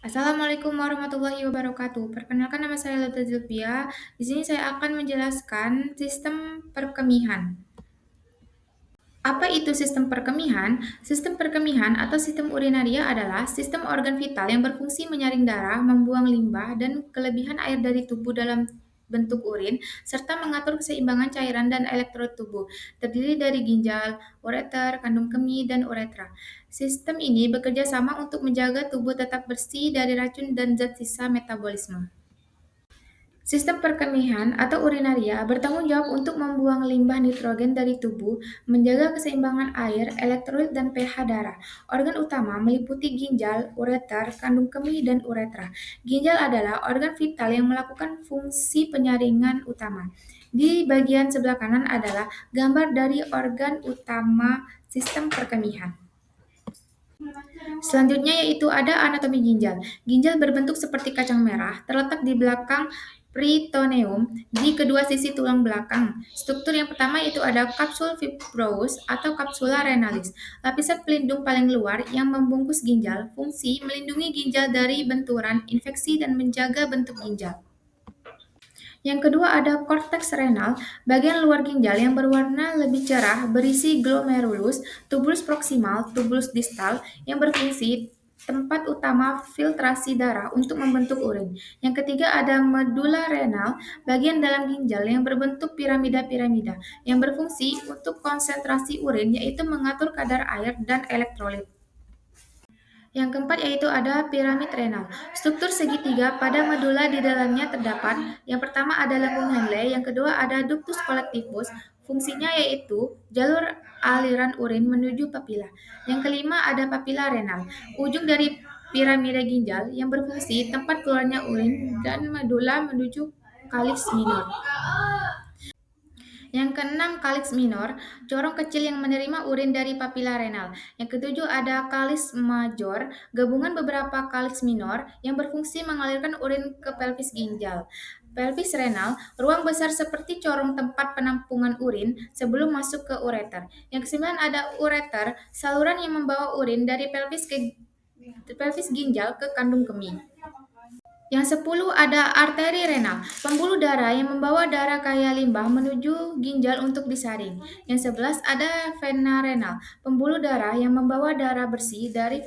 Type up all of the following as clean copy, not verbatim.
Assalamualaikum warahmatullahi wabarakatuh. Perkenalkan nama saya Lutfi Zulfia. Di sini saya akan menjelaskan sistem perkemihan. Apa itu sistem perkemihan? Sistem perkemihan atau sistem urinaria adalah sistem organ vital yang berfungsi menyaring darah, membuang limbah, dan kelebihan air dari tubuh dalam bentuk urin, serta mengatur keseimbangan cairan dan elektrolit tubuh. Terdiri dari ginjal, ureter, kandung kemih, dan uretra. Sistem ini bekerja sama untuk menjaga tubuh tetap bersih dari racun dan zat sisa metabolisme. Sistem perkemihan atau urinaria bertanggung jawab untuk membuang limbah nitrogen dari tubuh, menjaga keseimbangan air, elektrolit, dan pH darah. Organ utama meliputi ginjal, ureter, kandung kemih, dan uretra. Ginjal adalah organ vital yang melakukan fungsi penyaringan utama. Di bagian sebelah kanan adalah gambar dari organ utama sistem perkemihan. Selanjutnya yaitu ada anatomi ginjal. Ginjal berbentuk seperti kacang merah, terletak di belakang peritoneum di kedua sisi tulang belakang. Struktur yang pertama yaitu ada kapsul fibrous atau kapsula renalis, lapisan pelindung paling luar yang membungkus ginjal. Fungsi melindungi ginjal dari benturan, infeksi, dan menjaga bentuk ginjal. Yang kedua ada korteks renal, bagian luar ginjal yang berwarna lebih cerah berisi glomerulus, tubulus proksimal, tubulus distal yang berfungsi tempat utama filtrasi darah untuk membentuk urin. Yang ketiga ada medula renal, bagian dalam ginjal yang berbentuk piramida-piramida yang berfungsi untuk konsentrasi urin yaitu mengatur kadar air dan elektrolit. Yang keempat yaitu ada piramid renal. Struktur segitiga pada medula di dalamnya terdapat. Yang pertama ada lengkung Henle, yang kedua ada ductus collectivus. Fungsinya yaitu jalur aliran urin menuju papila. Yang kelima ada papila renal, ujung dari piramida ginjal yang berfungsi tempat keluarnya urin dan medula menuju kalis minor. Yang keenam, kaliks minor, corong kecil yang menerima urin dari papila renal. Yang ketujuh ada kaliks major, gabungan beberapa kaliks minor yang berfungsi mengalirkan urin ke pelvis ginjal. Pelvis renal, ruang besar seperti corong tempat penampungan urin sebelum masuk ke ureter. Yang kesembilan ada ureter, saluran yang membawa urin dari pelvis ginjal ke kandung kemih. Yang 10 ada arteri renal, pembuluh darah yang membawa darah kaya limbah menuju ginjal untuk disaring. Yang 11 ada vena renal, pembuluh darah yang membawa darah bersih dari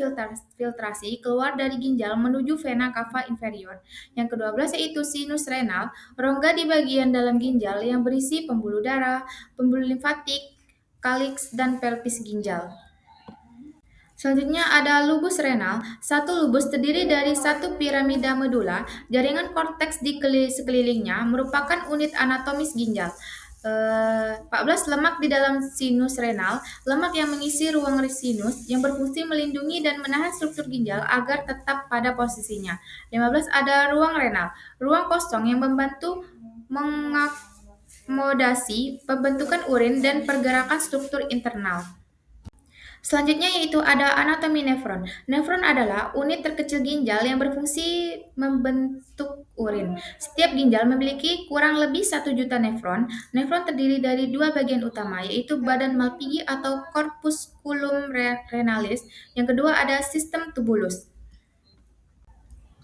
filtrasi keluar dari ginjal menuju vena cava inferior. Yang ke-12 yaitu sinus renal, rongga di bagian dalam ginjal yang berisi pembuluh darah, pembuluh limfatik, kaliks, dan pelvis ginjal. Selanjutnya ada lubus renal. Satu lubus terdiri dari satu piramida medula, jaringan korteks di sekelilingnya merupakan unit anatomis ginjal. 14 lemak di dalam sinus renal, lemak yang mengisi ruang sinus yang berfungsi melindungi dan menahan struktur ginjal agar tetap pada posisinya. 15 ada ruang renal, ruang kosong yang membantu mengakomodasi pembentukan urin dan pergerakan struktur internal. Selanjutnya yaitu ada anatomi nefron. Nefron adalah unit terkecil ginjal yang berfungsi membentuk urin. Setiap ginjal memiliki kurang lebih 1 juta nefron. Nefron terdiri dari dua bagian utama, yaitu badan Malpighi atau corpusculum renalis. Yang kedua ada sistem tubulus.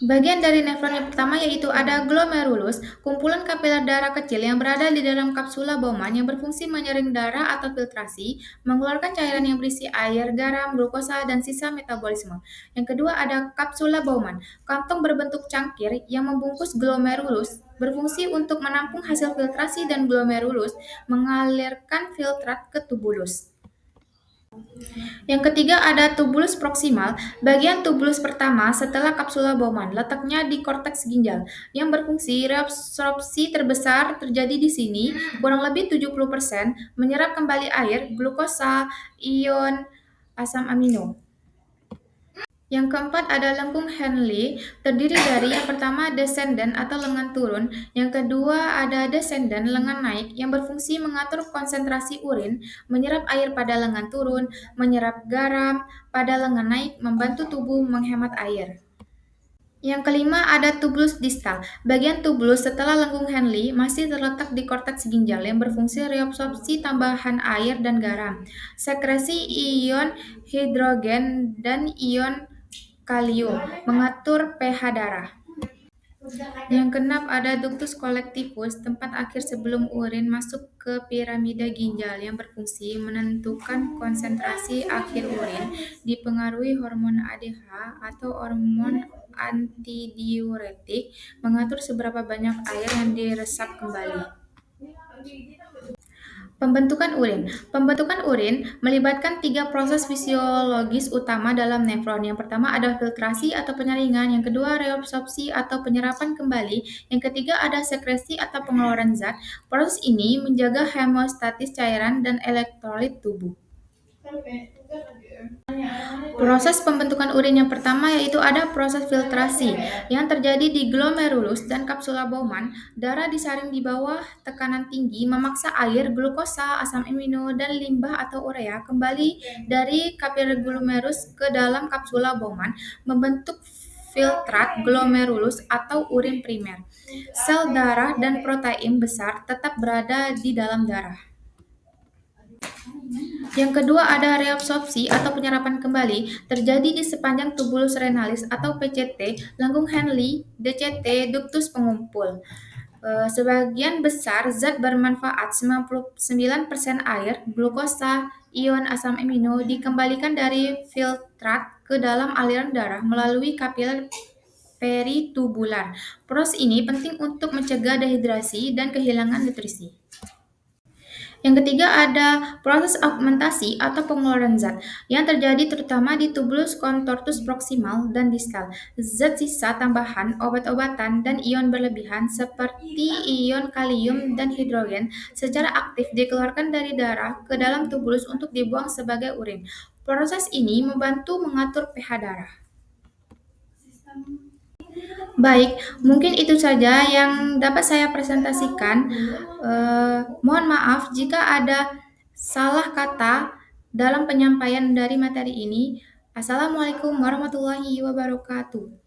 Bagian dari nefron yang pertama yaitu ada glomerulus, kumpulan kapiler darah kecil yang berada di dalam kapsula Bowman yang berfungsi menyaring darah atau filtrasi, mengeluarkan cairan yang berisi air, garam, glukosa, dan sisa metabolisme. Yang kedua ada kapsula Bowman, kantong berbentuk cangkir yang membungkus glomerulus, berfungsi untuk menampung hasil filtrasi dan glomerulus mengalirkan filtrat ke tubulus. Yang ketiga ada tubulus proksimal, bagian tubulus pertama setelah kapsula Bowman, letaknya di korteks ginjal, yang berfungsi reabsorpsi terbesar terjadi di sini, kurang lebih 70%, menyerap kembali air, glukosa, ion, asam amino. Yang keempat ada lengkung Henle, terdiri dari yang pertama descendant atau lengan turun, yang kedua ada descendant lengan naik yang berfungsi mengatur konsentrasi urin, menyerap air pada lengan turun, menyerap garam pada lengan naik, membantu tubuh menghemat air. Yang kelima ada tubulus distal. Bagian tubulus setelah lengkung Henle masih terletak di korteks ginjal yang berfungsi reabsorpsi tambahan air dan garam, sekresi ion hidrogen dan ion kalium, mengatur pH darah. Yang keenam ada ductus collectivus, tempat akhir sebelum urin masuk ke piramida ginjal yang berfungsi menentukan konsentrasi akhir urin, dipengaruhi hormon ADH atau hormon antidiuretik, mengatur seberapa banyak air yang diresap kembali. Pembentukan urin. Pembentukan urin melibatkan tiga proses fisiologis utama dalam nefron. Yang pertama ada filtrasi atau penyaringan, yang kedua reabsorpsi atau penyerapan kembali, yang ketiga ada sekresi atau pengeluaran zat. Proses ini menjaga hemostatis cairan dan elektrolit tubuh. Proses pembentukan urin yang pertama yaitu ada proses filtrasi yang terjadi di glomerulus dan kapsula Bowman. Darah disaring di bawah tekanan tinggi memaksa air, glukosa, asam amino, dan limbah atau urea kembali dari kapil glomerulus ke dalam kapsula Bowman membentuk filtrat glomerulus atau urin primer. Sel darah dan protein besar tetap berada di dalam darah. Yang kedua ada reabsorpsi atau penyerapan kembali terjadi di sepanjang tubulus renalis atau PCT, lengkung Henle, DCT, ductus pengumpul. Sebagian besar zat bermanfaat 99% air, glukosa, ion asam amino dikembalikan dari filtrat ke dalam aliran darah melalui kapiler peritubular. Proses ini penting untuk mencegah dehidrasi dan kehilangan nutrisi. Yang ketiga ada proses augmentasi atau pengeluaran zat yang terjadi terutama di tubulus contortus proximal dan distal. Zat sisa tambahan, obat-obatan, dan ion berlebihan seperti ion kalium dan hidrogen secara aktif dikeluarkan dari darah ke dalam tubulus untuk dibuang sebagai urin. Proses ini membantu mengatur pH darah. Baik, mungkin itu saja yang dapat saya presentasikan. Mohon maaf jika ada salah kata dalam penyampaian dari materi ini. Assalamualaikum warahmatullahi wabarakatuh.